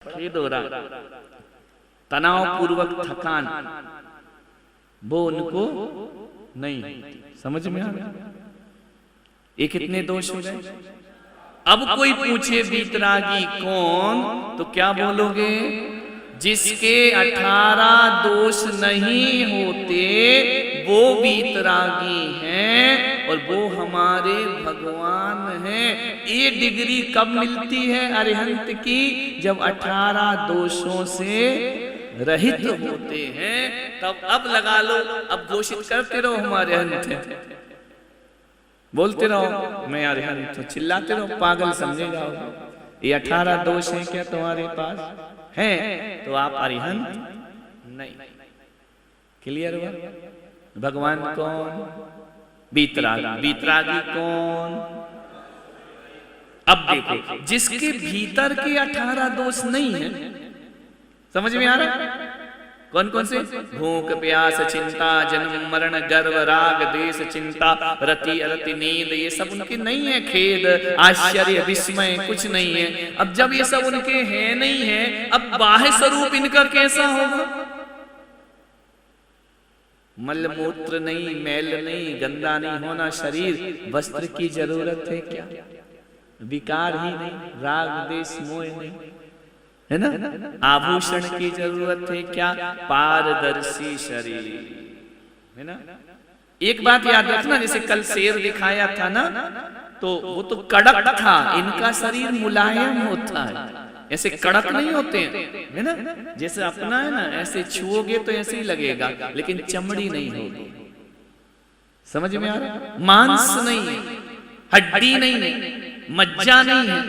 खेद हो रहा, तनाव पूर्वक थकान, वो उनको नहीं। समझ में आ रहा? ये कितने दोष हो गए। अब कोई पूछे वीतरागी कौन, तो क्या बोलोगे? जिसके 18 दोष नहीं होते वो वीतरागी हैं, और वो हमारे भगवान हैं। ये डिग्री कब मिलती है अरिहंत की? जब 18 दोषों से रहित होते हैं, तब अब लगा लो। अब घोषित करते रहो हमारे अरिहंत हैं, बोलते रहो मैं अरिहंत हूं, चिल्लाते रहो, पागल समझे जाओ। ये 18 दोष हैं क्या तुम्हारे पास? हैं तो आप अरिहंत नहीं। क्लियर हुआ? भगवान कौन? वीतरागी। वीतरागी कौन? अब देखो, जिसके भीतर के 18 दोष नहीं है, समझ में आ रहा? कौन कौन से? भूख प्यास चिंता जन्म मरण गर्व राग देश चिंता रति अरति नींद, ये सब उनके नहीं है। खेद आश्चर्य विस्मय कुछ नहीं है। अब जब ये सब उनके हैं नहीं है, अब बाह्य स्वरूप इनका कैसा होगा? मल मूत्र नहीं, मैल नहीं, गंदा नहीं होना शरीर, वस्त्र की जरूरत है क्या? विकार ही नहीं, राग देश मोह नहीं, है ना? आभूषण की जरूरत है क्या? पारदर्शी शरीर, है ना? एक बात याद रखना, जैसे कल शेर दिखाया था ना, तो वो तो कड़क था, इनका शरीर मुलायम होता है, ऐसे कड़क नहीं होते हैं, है ना? जैसे अपना है ना, ऐसे छुओगे तो ऐसे ही लगेगा, लेकिन चमड़ी नहीं होगी। समझ में आ रहा? मांस नहीं है, हड्डी नहीं है, मज्जा नहीं है,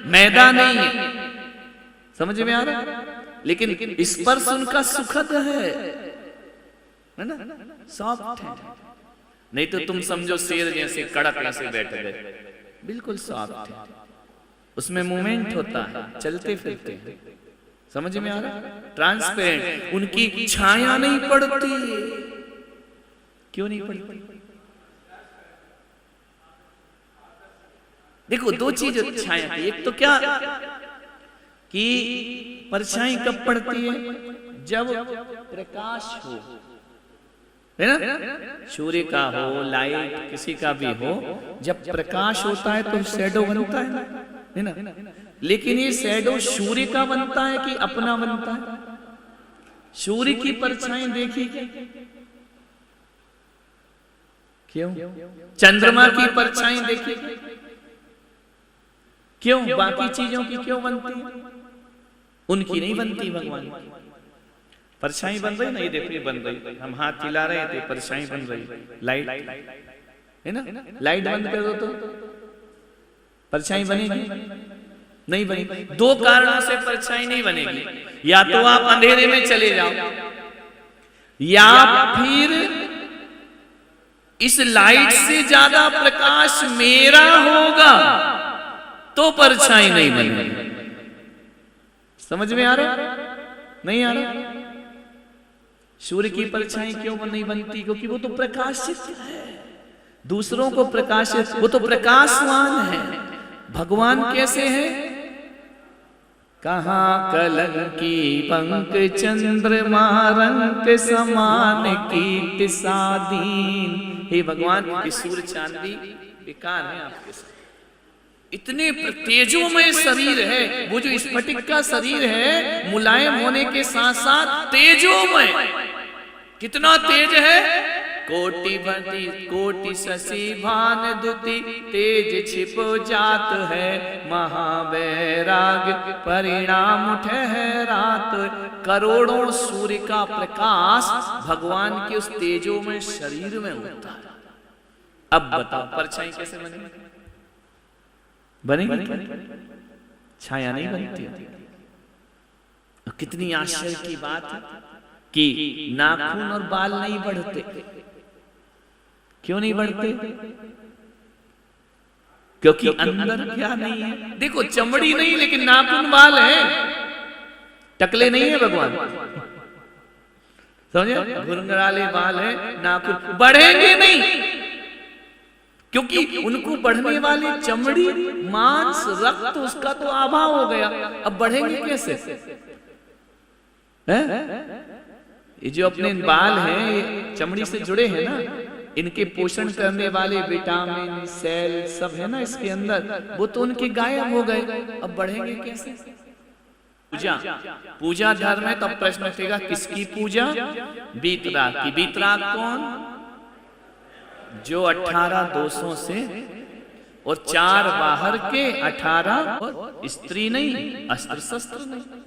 मैदा नहीं है। समझ में आ रहा? लेकिन स्पर्श उनका सुखद है ना? सॉफ्ट है। नहीं तो तुम समझो शेर जैसे कड़क ऐसे बैठ गए, बिल्कुल सॉफ्ट है, उसमें मूवमेंट होता है, चलते फिरते हैं। समझ में आ रहा? ट्रांसपेरेंट, उनकी छाया नहीं पड़ती। क्यों नहीं पड़ती? देखो दो चीज छाया की, एक तो क्या कि परछाई कब पड़ती है? जब प्रकाश हो, है ना? सूर्य का हो, लाइट किसी का भी हो, जब प्रकाश होता है तो शैडो बनता है ना? लेकिन ये शैडो सूर्य का बनता है कि अपना बनता है? सूर्य की परछाई देखी क्यों? चंद्रमा की परछाई देखी क्यों? बाकी चीजों की क्यों बनती है? उनकी नहीं बनती, भगवान की परछाई बन रही ना। ये देखिए बन रही, हम हाथ हिला रहे थे, परछाई बन रही। लाइट है ना? लाइट बंद कर दो तो परछाई बनेगी? नहीं बनेगी। दो कारणों से परछाई नहीं बनेगी, या तो आप अंधेरे में चले जाओ, या फिर इस लाइट से ज्यादा प्रकाश मेरा होगा तो परछाई नहीं बनेगी। समझ में आ रहा? नहीं आ रहा? सूर्य की परछाई क्यों नहीं बनती? क्योंकि वो तो प्रकाशित है, दूसरों को प्रकाशित, वो तो प्रकाशवान है। भगवान कैसे हैं? कहाँ कलंकी पंख चंद्रमा रंग समान कीट सादीन। हे भगवान, ये सूर्य चांदी बेकार है आपके साथ। इतने तेजोमय शरीर है, वो जो स्फटिक का शरीर है, मुलायम होने के साथ साथ तेजोमय। कितना तेज है? कोटि भटी कोटि शशि भान दुति, तेज छिपो जात है महावैराग परिणाम ठहरात। करोड़ों सूर्य का प्रकाश भगवान के उस तेजोमय शरीर में होता है। अब बताओ परछाई कैसे बनेगी? बनेगी? छाया नहीं बनती। कितनी आश्चर्य की बात है कि नाखून और बाल नहीं बढ़ते। क्यों नहीं बढ़ते? क्योंकि अंदर क्या नहीं है? देखो चमड़ी नहीं, लेकिन नाखून बाल है, टकले नहीं है भगवान। समझे? घुंघराले बाल है, नाखून बढ़ेंगे नहीं। क्योंकि उनको बढ़ने वाली चमड़ी, मांस, रक्त, उसका तो अभाव हो गया। अब बढ़ेंगे कैसे? ये जो अपने बाल हैं, ये चमड़ी से जुड़े हैं ना, इनके पोषण करने वाले विटामिन, सेल सब है ना इसके अंदर, वो तो उनके गायब हो गए। अब बढ़ेंगे कैसे? पूजा, पूजा धर्म है। तब प्रश्न उठेगा किसकी पूजा? वीतराग की। वीतराग कौन? जो 18 दोषों से और 4 बाहर के 18, और स्त्री नहीं, अस्त्र शस्त्र नहीं,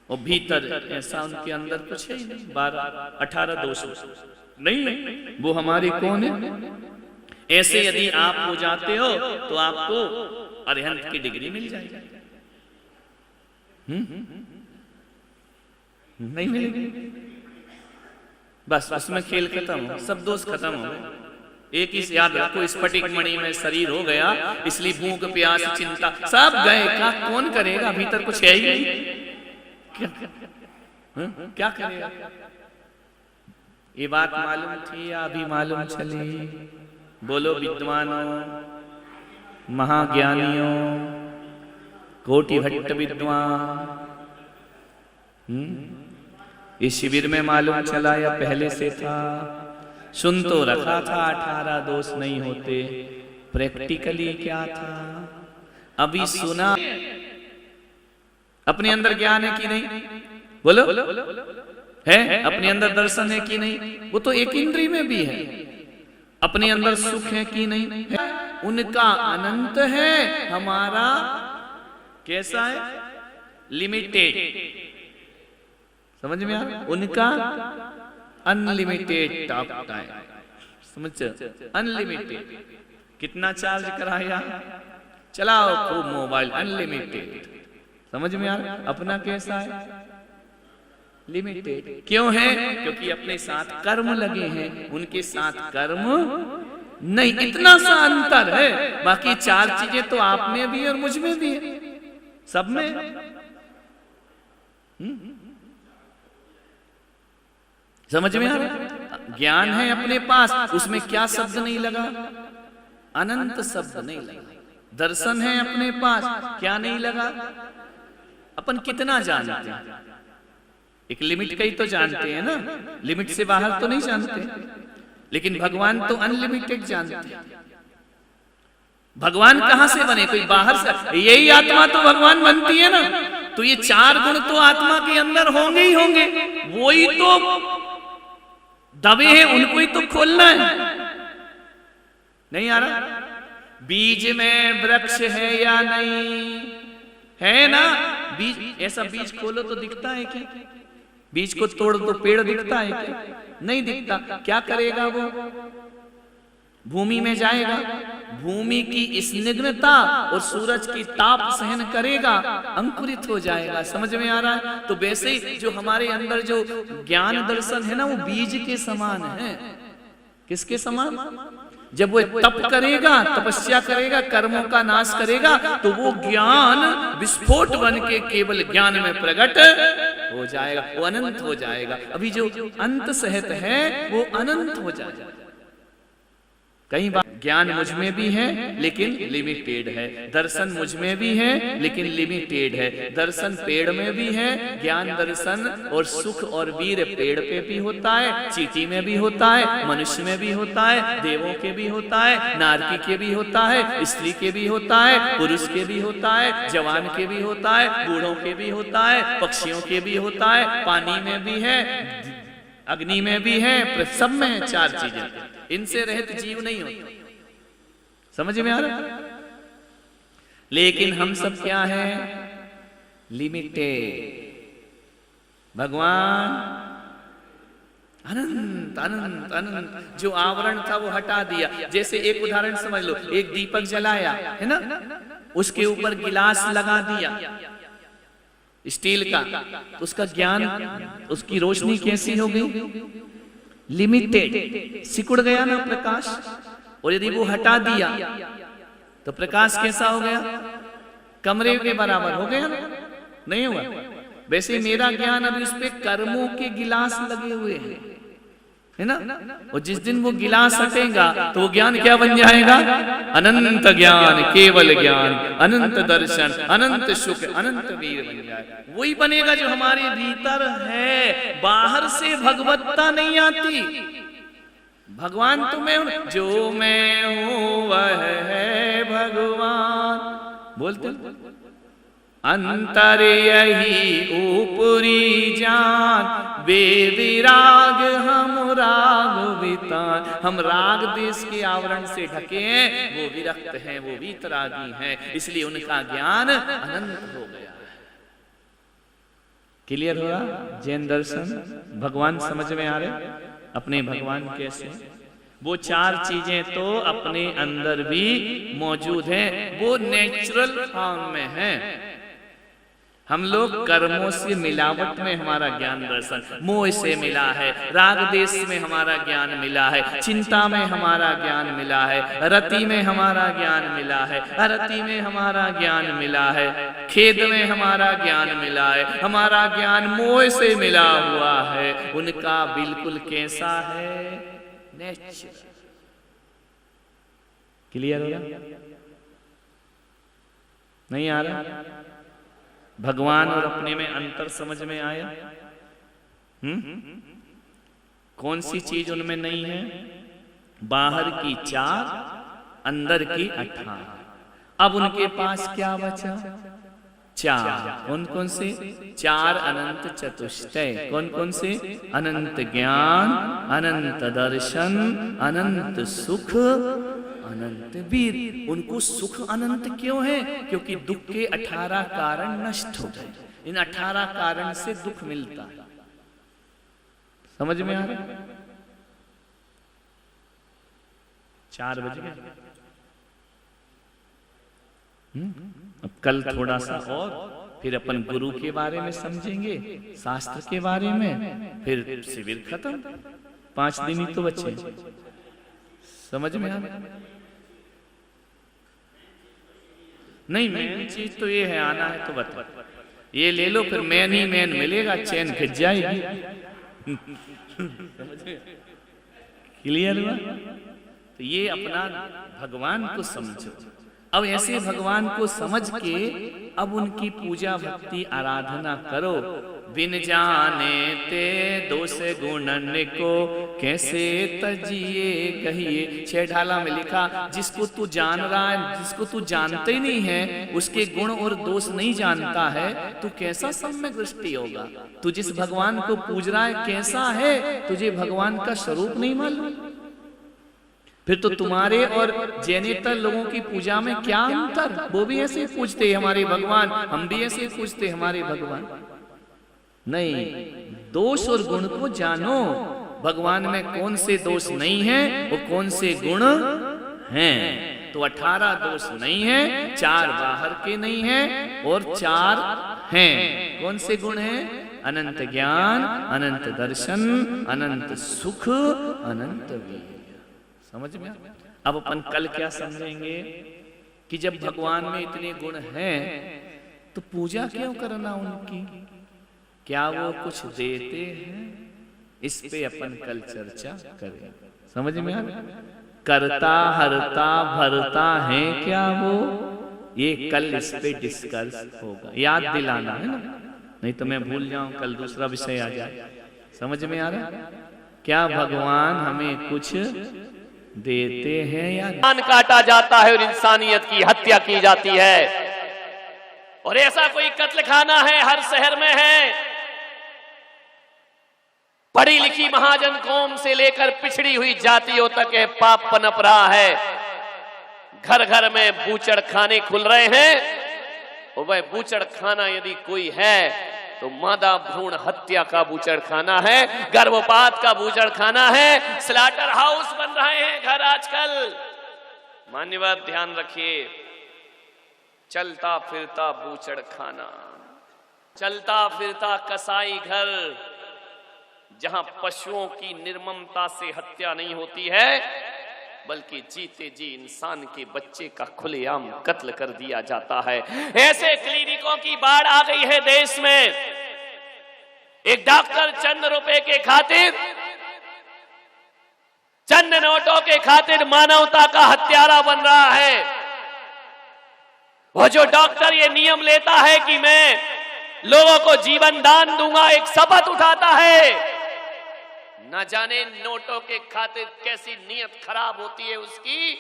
और भीतर ऐसा उनके अंदर कुछ है ही नहीं। 12 18 दोष नहीं, वो हमारे कौन है? ऐसे यदि आप हो जाते हो तो आपको अरिहंत की डिग्री मिल जाएगी। नहीं मिलेगी, बस उसमें खेल खत्म हो, सब दोष खत्म हो गए। एक ही याद रखो, स्फटिक मणि में शरीर हो गया, इसलिए भूख प्यास चिंता सब गए। क्या कौन करेगा? भीतर कुछ है ही नहीं, क्या करेगा? ये बात मालूम थी या अभी मालूम चली? बोलो विद्वानों, महाज्ञानियों, कोटि भट्ट विद्वान। ये शिविर में मालूम चला या पहले से था? सुन तो रखा था 18 दोष नहीं होते, प्रैक्टिकली क्या था? अभी सुना। अपने अंदर ज्ञान है कि नहीं? बोलो, है? अपने अंदर दर्शन है कि नहीं? वो तो एक इंद्रिय में भी है। अपने अंदर सुख है कि नहीं? है। उनका अनंत है, हमारा कैसा है? लिमिटेड। समझ में आ रहा? उनका अनलिमिटेड टॉक टाइम, समझ? अनलिमिटेड। कितना चार्ज कराया? चलाओ खूब मोबाइल, अनलिमिटेड। समझ में आ रहा? अपना कैसा है? लिमिटेड। क्यों है? क्योंकि अपने साथ कर्म लगे हैं, उनके साथ कर्म नहीं। इतना सा अंतर है, बाकी 4 चीजें तो आप में भी और मुझ में भी है, सब में। समझ में आ रहा? ज्ञान है अपने पास, उसमें क्या शब्द नहीं लगा? अनंत शब्द नहीं लगा। दर्शन है अपने पास, क्या नहीं लगा? अपन कितना जानते हैं? एक लिमिट का ही तो जानते हैं ना, लिमिट से बाहर तो नहीं जानते। लेकिन भगवान तो अनलिमिटेड जानते हैं। भगवान कहां से बने? कोई बाहर से? यही आत्मा तो भगवान बनती है ना। तो ये 4 गुण तो आत्मा के अंदर होंगे ही होंगे, वो ही तो दबे हैं, उनको ही तो खोलना है। नहीं आ रहा? बीज में वृक्ष है या नहीं? है ना? बीज, ऐसा बीज खोलो तो दिखता है क्या? बीज को तोड़ तो पेड़ दिखता है क्या? नहीं दिखता। क्या करेगा वो? भूमि में जाएगा, भूमि की स्निग्धता और सूरज की ताप सहन करेगा, अंकुरित हो जाएगा। समझ में आ रहा है? तो वैसे ही जो हमारे अंदर जो ज्ञान दर्शन है ना, वो बीज के समान है। किसके समान? जब वो तप करेगा, तपस्या करेगा, कर्मों का नाश करेगा, तो वो ज्ञान विस्फोट बन के केवल ज्ञान में प्रकट हो जाएगा, वो अनंत हो जाएगा। अभी जो अंत सहित है वो अनंत हो जाएगा। कई बार ज्ञान मुझ में भी है लेकिन लिमिटेड है, दर्शन मुझ में भी है लेकिन लिमिटेड है। दर्शन पेड़ में भी है, ज्ञान दर्शन और सुख और वीर पेड़ पे भी होता है, चींटी में भी होता है, मनुष्य में भी होता है, देवों के भी होता है, नारकी के भी होता है, स्त्री के भी होता है, पुरुष के भी होता है, जवान के भी होता है, बूढ़ों के भी होता है, पक्षियों के भी होता है, पानी में भी है, अग्नि में भी है, सब में है। 4 चीजें, इनसे रहित जीव नहीं होता। समझ में आ रहा? लेकिन हम सब क्या है? लिमिटेड। भगवान अनंत अनंत अनंत। जो आवरण था वो हटा दिया। जैसे एक उदाहरण समझ लो, एक दीपक जलाया है ना, उसके ऊपर गिलास लगा दिया स्टील का, तो उसका ज्ञान, उसकी रोशनी कैसी हो गई? लिमिटेड। सिकुड़ गया ना प्रकाश। और यदि वो हटा दिया तो प्रकाश कैसा हो गया? कमरे के बराबर हो गया ना? नहीं हुआ? वैसे मेरा ज्ञान अभी उस पे कर्मों के गिलास लगे हुए हैं, है ना। और जिस दिन वो गिलास हटेगा तो वो ज्ञान क्या बन जाएगा? अनंत ज्ञान, केवल ज्ञान, अनंत दर्शन, अनंत सुख, अनंत वीर बन जाए। वही बनेगा जो हमारे भीतर है। बाहर से भगवत्ता नहीं आती। भगवान तो मैं हूं, जो मैं हूं वह है भगवान। बोलते अंतर यही ऊपरी जान, वे विराग हम राग वितान। हम राग देश के आवरण से ढके हैं, वो विरक्त हैं, वो वीतरागी हैं, इसलिए उनका ज्ञान अनंत हो गया। क्लियर हो रहा? जैन दर्शन भगवान समझ में आ रहे? अपने भगवान कैसे? वो चार चीजें तो अपने अंदर भी मौजूद हैं, वो नेचुरल फॉर्म में हैं। हम लोग कर्मों से मिलावट में हमारा ज्ञान दर्शन, मोह से मिला है, राग देश में हमारा ज्ञान मिला है, चिंता में हमारा ज्ञान मिला है, रति में हमारा ज्ञान मिला है, अरति में हमारा ज्ञान मिला है, खेद में हमारा ज्ञान मिला है। हमारा ज्ञान मोह से मिला हुआ है। उनका बिल्कुल कैसा है? नेचुरल। क्लियर हो रहा? नहीं आ रहा? भगवान और अपने में अंतर समझ में आया? कौन सी चीज उनमें नहीं है? बाहर की 4, अंदर की 18। अब उनके पास क्या बचा? 4। कौन कौन से? 4 अनंत चतुष्टय। कौन कौन से? अनंत ज्ञान, अनंत दर्शन, अनंत सुख, अनंत वीर। उनको सुख अनंत क्यों है? क्योंकि दुख के 18 कारण नष्ट हो गए। इन 18 कारण से दुख मिलता है। समझ में आ रहा? 4 बज गए। अब कल थोड़ा सा और फिर अपन गुरु के बारे में समझेंगे, शास्त्र के बारे में, फिर शिविर खत्म। 5 दिन ही तो बचे। समझ में आ रहा? नहीं, मेन चीज तो ये है, आना है तो बता। ये ले लो, फिर मैन ही मैन मिलेगा, चैन खिंच जाएगी। क्लियर हुआ? तो ये अपना भगवान को समझो। अब ऐसे भगवान को समझ के अब उनकी पूजा भक्ति आराधना करो। बिन जाने ते दोष गुणन को कैसे तजिए कहिए। 6 ढाला में लिखा, जिसको तू जान रहा है, जिसको तू जानते ही नहीं है, उसके गुण और दोष नहीं जानता है, तू कैसा सम्यक दृष्टि होगा? तू जिस भगवान को पूज रहा है कैसा है? तुझे भगवान का स्वरूप नहीं मालूम? फिर तो तुम्हारे और जैनेतर लोगों की पूजा में क्या अंतर? वो भी ऐसे पूजते हमारे भगवान, हम भी ऐसे पूजते हमारे भगवान। नहीं, दोष और गुण को जानो। भगवान में कौन से दोष नहीं है और कौन से गुण हैं। तो 18 दोष नहीं है, 4 बाहर के नहीं है और 4 हैं। कौन से गुण हैं? अनंत ज्ञान, अनंत दर्शन, अनंत सुख, अनंत वीर। समझ में? अब अपन कल क्या समझेंगे कि जब भगवान में इतने गुण हैं तो पूजा क्यों करना उनकी? क्या वो कुछ देते हैं? इस पे अपन कल चर्चा करें। समझ में आ? करता हरता भरता है क्या वो? ये कल इस पे डिस्कस होगा। याद दिलाना है ना, नहीं तो मैं भूल जाऊं, कल दूसरा विषय आ जाए। समझ में आ रहा? क्या भगवान हमें कुछ देते हैं या जान काटा जाता है और इंसानियत की हत्या की जाती है? और ऐसा कोई कत्ल खाना है हर शहर में है। पढ़ी लिखी महाजन कौम से लेकर पिछड़ी हुई जातियों तक है पाप पनप रहा है। घर घर में बूचड़ खाने खुल रहे हैं और वह बूचड़ खाना यदि कोई है तो मादा भ्रूण हत्या का बूचड़ खाना है, गर्भपात का बूचड़ खाना है, स्लॉटर हाउस बन रहे हैं घर आजकल। मान्यवर ध्यान रखिए, चलता फिरता बूचड़ खाना, चलता फिरता कसाई घर, जहां पशुओं की निर्ममता से हत्या नहीं होती है बल्कि जीते जी इंसान के बच्चे का खुलेआम कत्ल कर दिया जाता है। ऐसे क्लिनिकों की बाढ़ आ गई है देश में। एक डॉक्टर चंद रुपए के खातिर चंद नोटों के खातिर मानवता का हत्यारा बन रहा है। वो जो डॉक्टर ये नियम लेता है कि मैं लोगों को जीवन दान दूंगा, एक शपथ उठाता है, न जाने नोटों के खातिर कैसी नीयत खराब होती है उसकी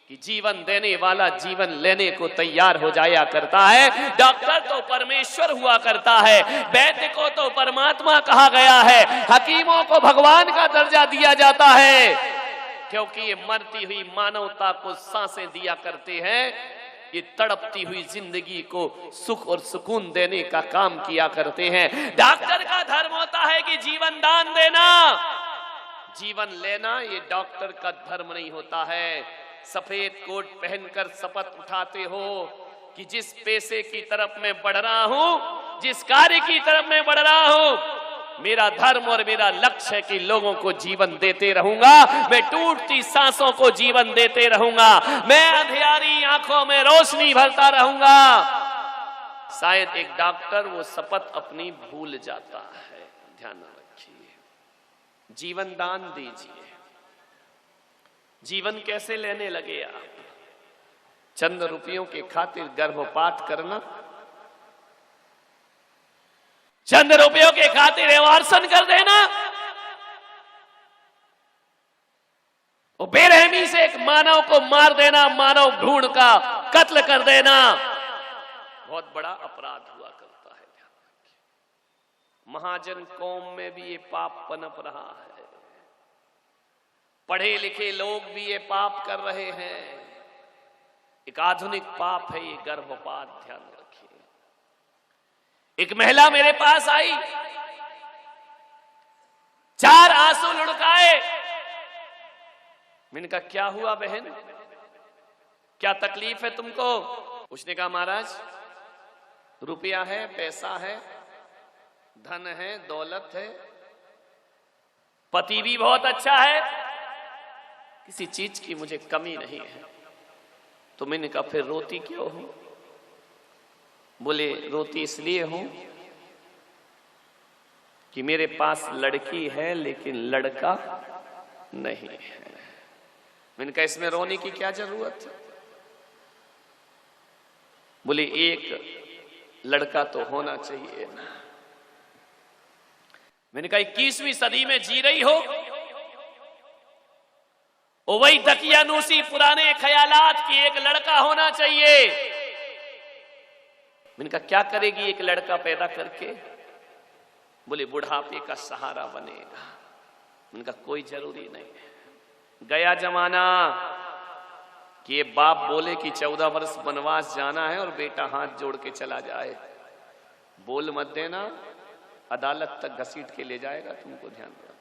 कि जीवन देने वाला जीवन लेने को तैयार हो जाया करता है। डॉक्टर तो परमेश्वर हुआ करता है, वैद्य को तो परमात्मा कहा गया है, हकीमों को भगवान का दर्जा दिया जाता है, क्योंकि ये मरती हुई मानवता को सांसें दिया करते हैं, ये तड़पती हुई जिंदगी को सुख और सुकून देने का काम किया करते हैं। डॉक्टर का धर्म होता है कि जीवन दान देना, जीवन लेना ये डॉक्टर का धर्म नहीं होता है। सफेद कोट पहनकर शपथ उठाते हो कि जिस पेशे की तरफ मैं बढ़ रहा हूं, जिस कार्य की तरफ मैं बढ़ रहा हूं, मेरा धर्म और मेरा लक्ष्य है कि लोगों को जीवन देते रहूंगा, मैं टूटती सांसों को जीवन देते रहूंगा, मैं अंधियारी आंखों में रोशनी भरता रहूंगा। शायद एक डॉक्टर वो शपथ अपनी भूल जाता है। ध्यान रखिए, जीवन दान दीजिए। जीवन कैसे लेने लगे आप? चंद रुपयों के खातिर गर्भपात करना, चंद रुपयों के खातिर एवार्सन कर देना, और बेरहमी से एक मानव को मार देना, मानव भ्रूण का कत्ल कर देना, बहुत बड़ा अपराध हुआ करता है। महाजन कौम में भी ये पाप पनप रहा है, पढ़े लिखे लोग भी ये पाप कर रहे हैं। एक आधुनिक पाप है ये गर्भपात, ध्यान रखिए। एक महिला मेरे पास आई, 4 आंसू लुढ़काए। मैंने कहा क्या हुआ बहन, क्या तकलीफ है तुमको? उसने कहा महाराज रुपया है, पैसा है, धन है, दौलत है, पति भी बहुत अच्छा है, किसी चीज की मुझे कमी नहीं है। तो मैंने कहा फिर रोती क्यों हो? बोले रोती इसलिए हूं कि मेरे पास लड़की है लेकिन लड़का नहीं है। मैंने कहा इसमें रोने की क्या जरूरत है? बोले एक लड़का तो होना चाहिए ना। मैंने कहा 21वीं सदी में जी रही हो, और वही दकियानूसी पुराने ख्यालात की एक लड़का होना चाहिए। मैंने कहा क्या करेगी एक लड़का पैदा करके? बोले बुढ़ापे का सहारा बनेगा। मैंने कहा कोई जरूरी नहीं। गया जमाना कि ये बाप बोले कि 14 वर्ष वनवास जाना है और बेटा हाथ जोड़ के चला जाए, बोल मत देना, अदालत तक घसीट के ले जाएगा तुमको, ध्यान रखना।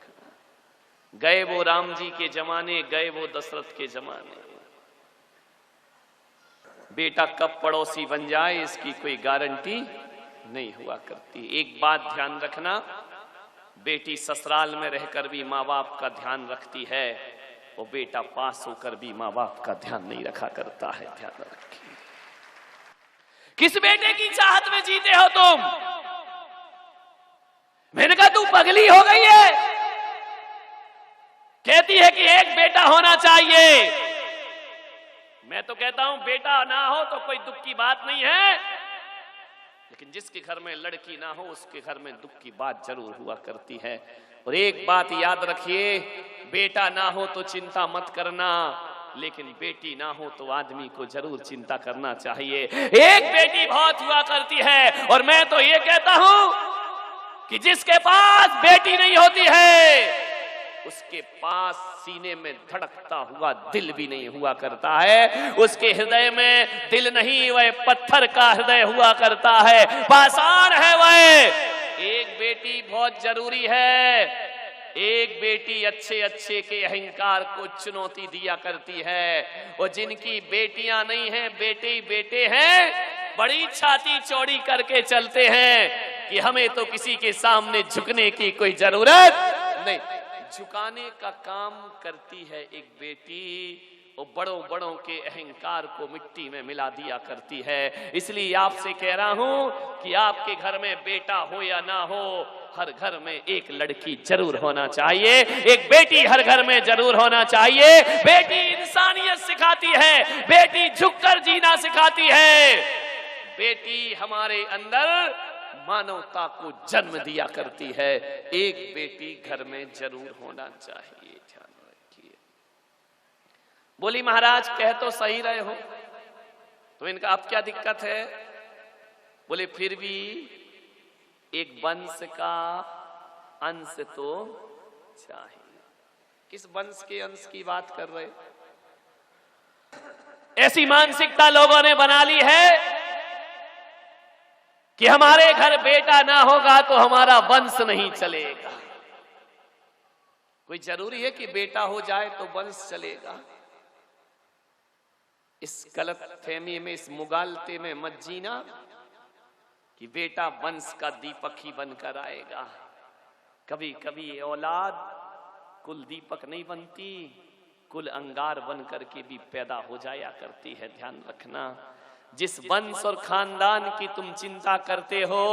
गए वो राम जी के जमाने, गए वो दशरथ के जमाने। बेटा कब पड़ोसी बन जाए इसकी कोई गारंटी नहीं हुआ करती। एक बात ध्यान रखना, बेटी ससुराल में रहकर भी माँ बाप का ध्यान रखती है, और बेटा पास होकर भी माँ बाप का ध्यान नहीं रखा करता है। ध्यान रखिए। किस बेटे की चाहत में जीते हो तुम? मैंने कहा तू पगली हो गई है। कहती है कि एक बेटा होना चाहिए। मैं तो कहता हूं बेटा ना हो तो कोई दुख की बात नहीं है, लेकिन जिसके घर में लड़की ना हो उसके घर में दुख की बात जरूर हुआ करती है। और एक बात याद रखिए, बेटा ना हो तो चिंता मत करना, लेकिन बेटी ना हो तो आदमी को जरूर चिंता करना चाहिए। एक बेटी बहुत हुआ करती है, और मैं तो ये कहता हूं कि जिसके पास बेटी नहीं होती है उसके पास सीने में धड़कता हुआ दिल भी नहीं हुआ करता है। उसके हृदय में दिल नहीं, वह पत्थर का हृदय हुआ करता है, पाषाण है वह। एक बेटी बहुत जरूरी है। एक बेटी अच्छे अच्छे के अहंकार को चुनौती दिया करती है, और जिनकी बेटियां नहीं हैं, बेटे ही बेटे हैं, बड़ी छाती चौड़ी करके चलते हैं कि हमें तो किसी के सामने झुकने की कोई जरूरत नहीं। झुकाने का काम करती है एक बेटी, वो बड़ों बड़ों के अहंकार को मिट्टी में मिला दिया करती है। इसलिए आपसे कह रहा हूं कि आपके घर में बेटा हो या ना हो, हर घर में एक लड़की जरूर होना चाहिए, एक बेटी हर घर में जरूर होना चाहिए। बेटी इंसानियत सिखाती है, बेटी झुककर जीना सिखाती है, बेटी हमारे अंदर मानवता को जन्म दिया करती है। एक बेटी घर में जरूर होना चाहिए, ध्यान रखिए। बोली महाराज कह तो सही रहे हो, तो इनका अब क्या दिक्कत है? बोले फिर भी एक वंश का अंश तो चाहिए। किस वंश के अंश की बात कर रहे? ऐसी मानसिकता लोगों ने बना ली है कि हमारे घर बेटा ना होगा तो हमारा वंश नहीं चलेगा। कोई जरूरी है कि बेटा हो जाए तो वंश चलेगा? इस गलत फहमी में, इस मुगालते में मत जीना कि बेटा वंश का दीपक ही बनकर आएगा। कभी कभी औलाद कुल दीपक नहीं बनती, कुल अंगार बनकर के भी पैदा हो जाया करती है। ध्यान रखना, जिस वंश और खानदान की तुम चिंता करते हो,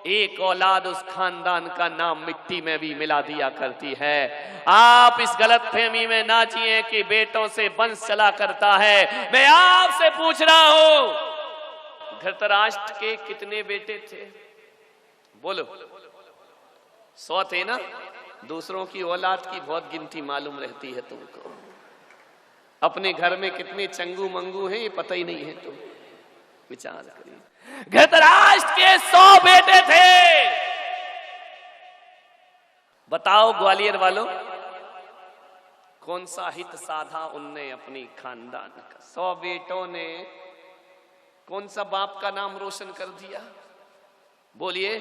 एक औलाद उस खानदान का नाम मिट्टी में भी मिला दिया करती है। आप इस गलत फहमी में ना जिए कि बेटों से वंश चला करता है। मैं आपसे पूछ रहा हूं, धृतराष्ट्र के कितने बेटे थे? बोलो। 100 थे ना? दूसरों की औलाद की बहुत गिनती मालूम रहती है तुमको। अपने घर में कितने चंगू मंगू हैं ये पता ही नहीं है। तुम विचार करिए, धृतराष्ट्र के 100 बेटे थे। बताओ ग्वालियर वालों, कौन सा हित साधा उनने अपनी खानदान का? 100 बेटों ने कौन सा बाप का नाम रोशन कर दिया? बोलिए।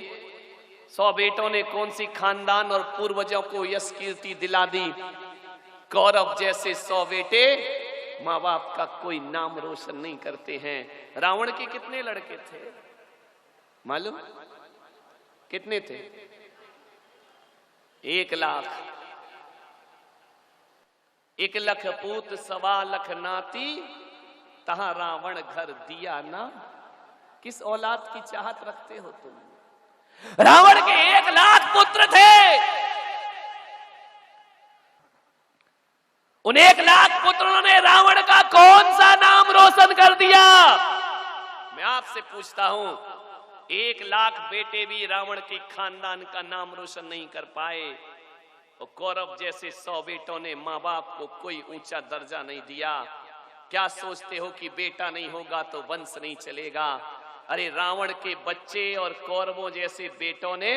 100 बेटों ने कौन सी खानदान और पूर्वजों को यश कीर्ति दिला दी? कौरव जैसे 100 बेटे माँ बाप का कोई नाम रोशन नहीं करते हैं। रावण के कितने लड़के थे मालूम? कितने थे? 1 लाख। 1 लाख पूत 1.25 लाख नाती, तहां रावण घर दिया ना। किस औलाद की चाहत रखते हो तुम? रावण के 1 लाख पुत्र थे। उन 1 लाख पुत्रों ने रावण का कौन सा नाम रोशन कर दिया? मैं आपसे पूछता हूं, 1 लाख बेटे भी रावण के खानदान का नाम रोशन नहीं कर पाए। और कौरव जैसे 100 बेटों ने माँ बाप को कोई ऊंचा दर्जा नहीं दिया। क्या सोचते हो कि बेटा नहीं होगा तो वंश नहीं चलेगा? अरे रावण के बच्चे और कौरवों जैसे बेटों ने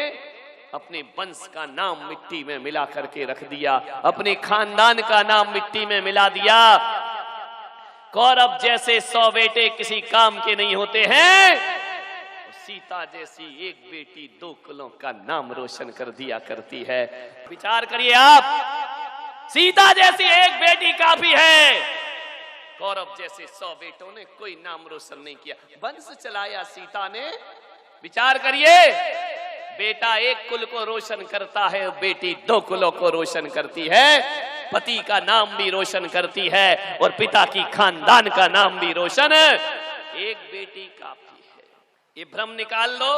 अपने वंश का नाम मिट्टी में मिला करके रख दिया, अपने खानदान का नाम मिट्टी में मिला दिया। कौरव जैसे 100 बेटे किसी काम के नहीं होते हैं। सीता जैसी एक बेटी 2 कुलों का नाम रोशन कर दिया करती है। विचार करिए आप, सीता जैसी एक बेटी काफी है। कौरव जैसे 100 बेटों ने कोई नाम रोशन नहीं किया, वंश चलाया सीता ने। विचार करिए, बेटा 1 कुल को रोशन करता है, बेटी 2 कुलों को रोशन करती है। पति का नाम भी रोशन करती है और पिता की खानदान का नाम भी रोशन। एक बेटी काफी है, ये भ्रम निकाल लो।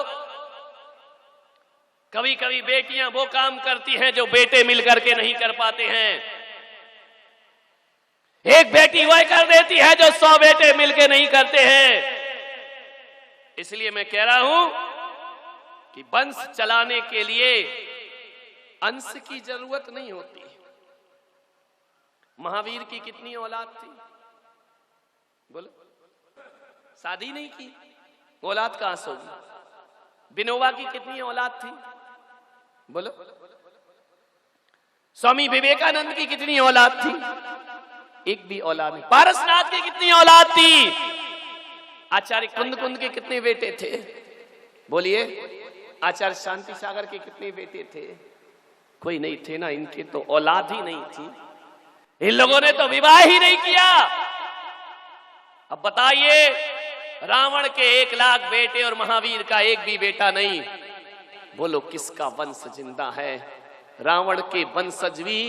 कभी कभी बेटियां वो काम करती हैं जो बेटे मिलकर के नहीं कर पाते हैं। एक बेटी वह कर देती है जो 100 बेटे मिलके नहीं करते हैं। इसलिए मैं कह रहा हूं कि वंश चलाने के लिए अंश की जरूरत नहीं होती। महावीर की कितनी औलाद थी? बोलो। शादी नहीं की, औलाद कहां से होगी? विनोबा की कितनी औलाद थी? बोलो। स्वामी विवेकानंद की कितनी औलाद थी? एक भी औलाद नहीं। पारसनाथ की कितनी औलाद थी? आचार्य कुंद के कितने बेटे थे? बोलिए। आचार्य शांति सागर के कितने बेटे थे? कोई नहीं थे ना। इनके तो औलाद ही नहीं थी। इन लोगों ने तो विवाह ही नहीं किया। अब बताइए, रावण के 1 लाख बेटे और महावीर का एक भी बेटा नहीं। बोलो किसका वंश जिंदा है? रावण के वंशज भी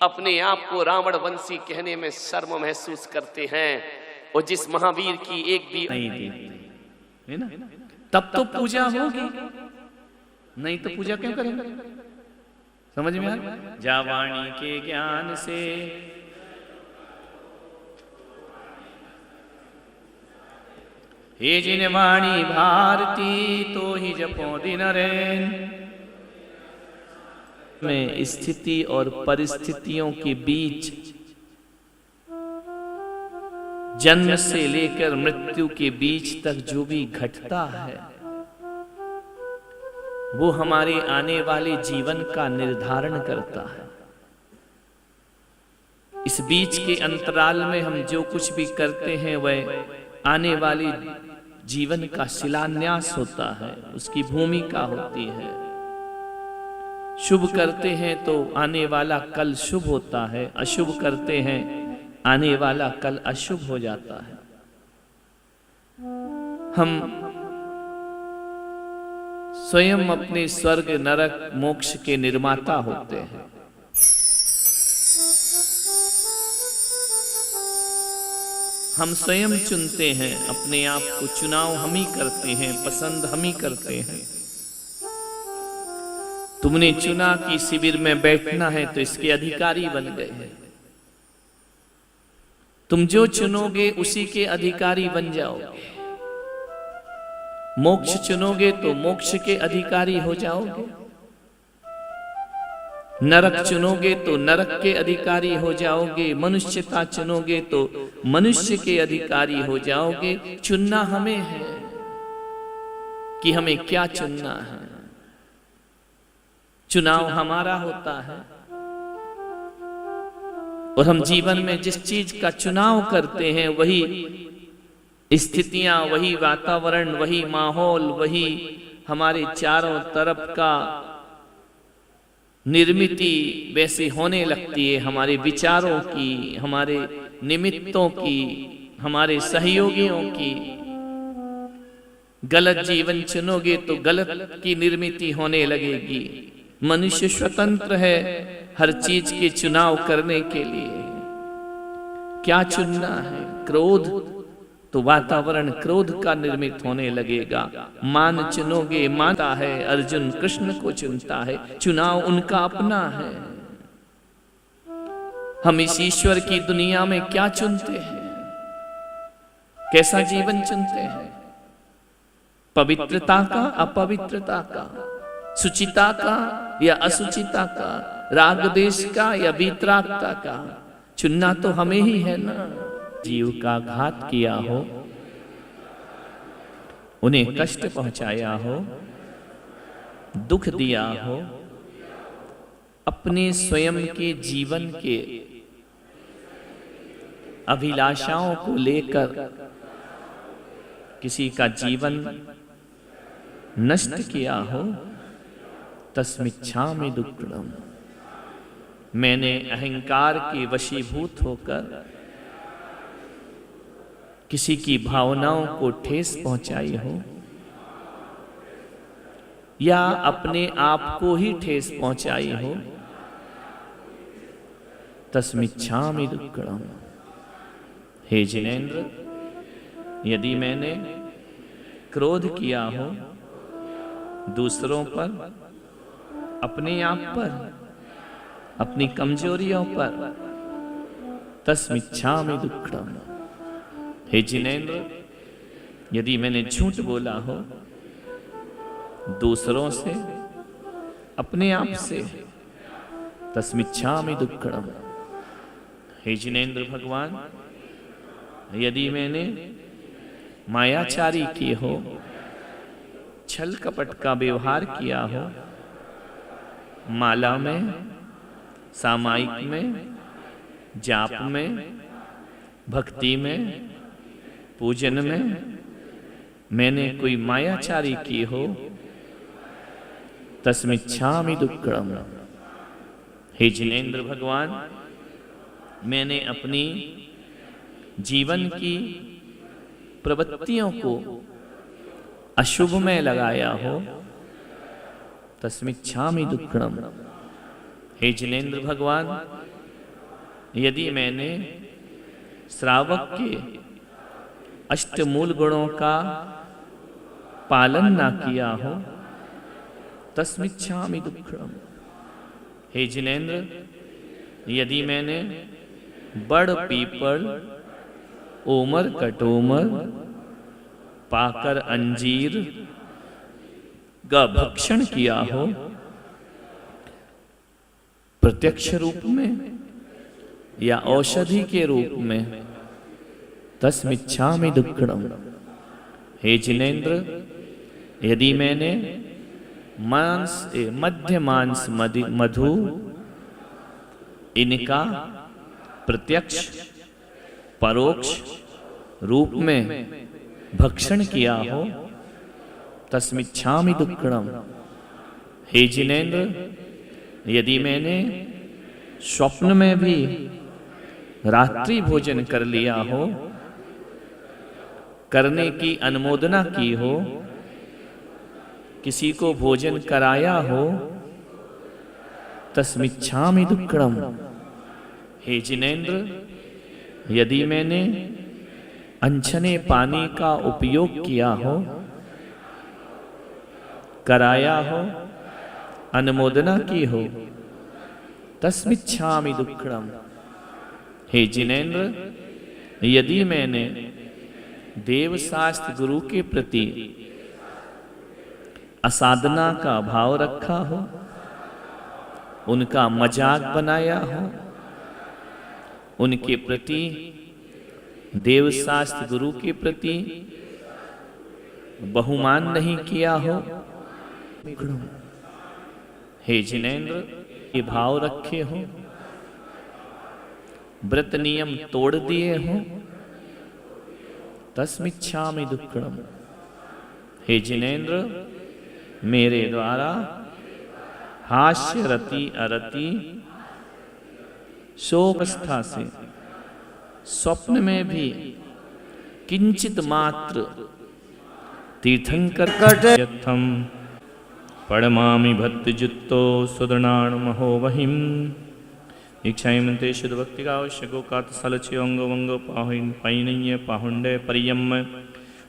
अपने आप को रावण वंशी कहने में शर्म महसूस करते हैं। और जिस महावीर की एक भी नहीं थी, है ना? तब तो पूजा होगी, नहीं तो पूजा क्यों करेंगे? समझ में आया? जा वाणी के ज्ञान से हे जिन वाणी भारती तो ही जपो दिन रैन। में स्थिति और परिस्थितियों के बीच जन्म से लेकर मृत्यु के बीच तक जो भी घटता है वो हमारे आने वाले जीवन का निर्धारण करता है। इस बीच के अंतराल में हम जो कुछ भी करते हैं वह आने वाले जीवन का शिलान्यास होता है, उसकी भूमिका होती है। शुभ करते हैं तो आने वाला कल शुभ होता है, अशुभ करते हैं आने वाला कल अशुभ हो जाता है। हम स्वयं अपने स्वर्ग नरक मोक्ष के निर्माता होते हैं। हम स्वयं चुनते हैं अपने आप को, चुनाव हम ही करते हैं, पसंद हम ही करते हैं। तुमने चुना कि शिविर में बैठना है तो इसके अधिकारी बन गए हैं। तुम जो चुनोगे उसी के अधिकारी बन जाओगे। मोक्ष चुनोगे तो मोक्ष के अधिकारी हो जाओगे। नरक चुनोगे तो नरक के अधिकारी हो जाओगे। मनुष्यता चुनोगे तो मनुष्य के अधिकारी हो जाओगे। चुनना हमें है कि हमें क्या चुनना है। चुनाव हमारा होता है और हम जीवन में जिस चीज का चुनाव करते हैं वही स्थितियां, वही वातावरण, वही माहौल, वही हमारे चारों तरफ का निर्मिति वैसे होने लगती है। हमारे विचारों की, हमारे निमित्तों की, हमारे सहयोगियों की। गलत जीवन चुनोगे तो गलत की निर्मिति होने लगेगी। मनुष्य स्वतंत्र है हर चीज के चुनाव करने के लिए। क्या चुनना है? क्रोध तो वातावरण क्रोध का निर्मित होने लगेगा। मान चुनोगे, मानता है अर्जुन कृष्ण को चुनता है। चुनाव उनका अपना है। हम इस ईश्वर की दुनिया में क्या चुनते हैं? कैसा जीवन चुनते हैं? पवित्रता का, अपवित्रता का, सुचिता का या असुचिता का, राग देश का या वीतरागता का? चुनना तो हमें ही है ना। जीव का घात किया हो, उन्हें कष्ट पहुंचाया हो, दुख दिया हो, अपने स्वयं के जीवन के अभिलाषाओं को लेकर किसी का जीवन नष्ट किया हो, तस्मिच्छामि दुक्कडम। मैंने अहंकार के वशीभूत होकर किसी की भावनाओं को ठेस पहुंचाई हो या अपने आप को ही ठेस पहुंचाई हो, तस्मिच्छामि दुक्कडम। हे जिनेंद्र, यदि मैंने क्रोध किया हो दूसरों पर, अपने आप पर, अपनी कमजोरियों पर, तस्मिच्छामि दुक्कडम। हे जिनेंद्र, यदि मैंने झूठ बोला हो दूसरों से, अपने आप से, तस्मिच्छामि दुक्कडम। हे जिनेंद्र भगवान, यदि मैंने मायाचारी किए हो, छल कपट का व्यवहार किया हो, माला में, सामायिक में, जाप में, भक्ति में, पूजन में मैंने कोई मायाचारी की हो, तस्मिच्छामि दुक्कडम। हे जिनेंद्र भगवान, मैंने अपनी जीवन की प्रवृत्तियों को अशुभ में लगाया हो, तस्मिच्छामि दुक्कडम। हे जिनेंद्र भगवान, यदि मैंने श्रावक के अष्टमूल गुणों का पालन ना किया हो, तस्मिच्छामि दुक्खड़म। हे जिनेन्द्र, यदि मैंने बड़ पीपल ओमर कटोमर पाकर अंजीर का भक्षण किया हो प्रत्यक्ष रूप में या औषधि के रूप में, तस्मिच्छामि दुक्खड़म। हे जिनेन्द्र, यदि मैंने मध्य मांस मधु इनका प्रत्यक्ष परोक्ष रूप में भक्षण किया हो, तस्मिच्छामि दुक्खड़म। हे जिनेन्द्र, यदि मैंने स्वप्न में भी रात्रि भोजन कर लिया हो, करने की अनुमोदना की हो, किसी को भोजन कराया हो, तस्मिच्छामि दुक्खड़म। हे जिनेन्द्र, यदि मैंने अनछने पानी का उपयोग किया हो, कराया हो, अनुमोदना की हो, तस्मिच्छामि दुक्खड़म। हे जिनेन्द्र, यदि मैंने देवशास्त्र गुरु के प्रति असाधना का भाव रखा हो, उनका मजाक बनाया हो, उनके प्रति देवशास्त्र गुरु के प्रति बहुमान नहीं किया हो, हे जिनेन्द्र, ये भाव रखे हो, व्रत नियम तोड़ दिए हो, तस्मिच्छामि दुक्खड़म। हे जिनेन्द्र, मेरे द्वारा हास्य रति अरति शोकस्था से स्वप्न में भी किंचित मात्र तीर्थंकर यत्थम पड़मामि भक्तिजुत्तो सुदृणाण महोवहिम इच्छामते शुद्ध भक्ति का अवश्य गोकात सलचे अंग वंग पाहिन पैनय पाहुंडे परियम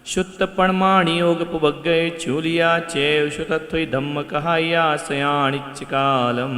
शुद्ध पणमाणि योग पुभग्गय चूलिया चेव शुतत्व धम्म कहाया सयाणिच कालम।